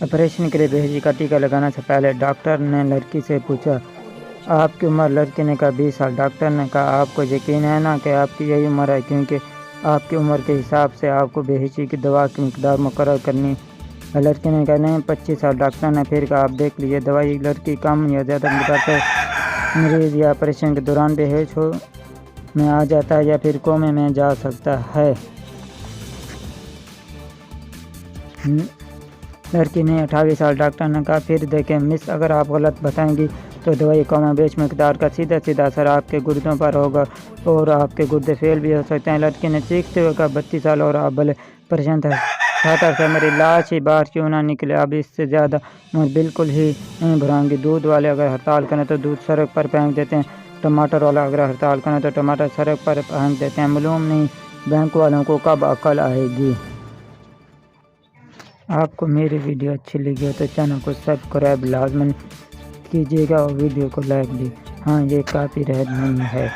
Operation کے لیے بہیجی کا ٹیکہ لگانے سے پہلے ڈاکٹر نے لڑکی سے پوچھا آپ کی عمر؟ لڑکی نے کہا 20 سال۔ ڈاکٹر نے کہا آپ کو یقین ہے نا کہ آپ کی یہی عمر ہے، کیونکہ آپ کی عمر کے حساب سے آپ کو بہیجی کی دوا کی مقدار مقرر کرنی ہے۔ لڑکی نے کہا نہیں 25 سال۔ ڈاکٹر نے پھر کہا آپ دیکھ لیجیے دوائی لڑکی کم یا زیادہ مقدار پر مریض یا آپریشن کے دوران بے ہوش میں آ جاتا ہے یا پھر کومے میں جا سکتا ہے۔ لڑکی نے 28 سال۔ ڈاکٹر نے کہا پھر دیکھیں مس، اگر آپ غلط بتائیں گی تو دوائی کم و بیش مقدار کا سیدھا اثر آپ کے گردوں پر ہوگا اور آپ کے گردے فیل بھی ہو سکتے ہیں۔ لڑکی نے چیختے ہوئے کہا 32 سال اور آپ بھلے پریشان تھے، 78 سے میری لاش ہی باہر کیوں نہ نکلے، اب اس سے زیادہ عمر بالکل ہی نہیں بڑھاؤں گی۔ دودھ والے اگر ہڑتال کریں تو دودھ سڑک پر پھینک دیتے ہیں، ٹماٹر والا اگر ہڑتال کریں تو ٹماٹر سڑک پر پھینک دیتے ہیں۔ معلوم نہیں بینک والوں کو کب عقل آئے گی۔ آپ کو میری ویڈیو اچھی لگی ہو تو چینل کو سبسکرائب لازماً کیجیے گا اور ویڈیو کو لائک بھی۔ ہاں، یہ کاپی رائٹ نہیں ہے۔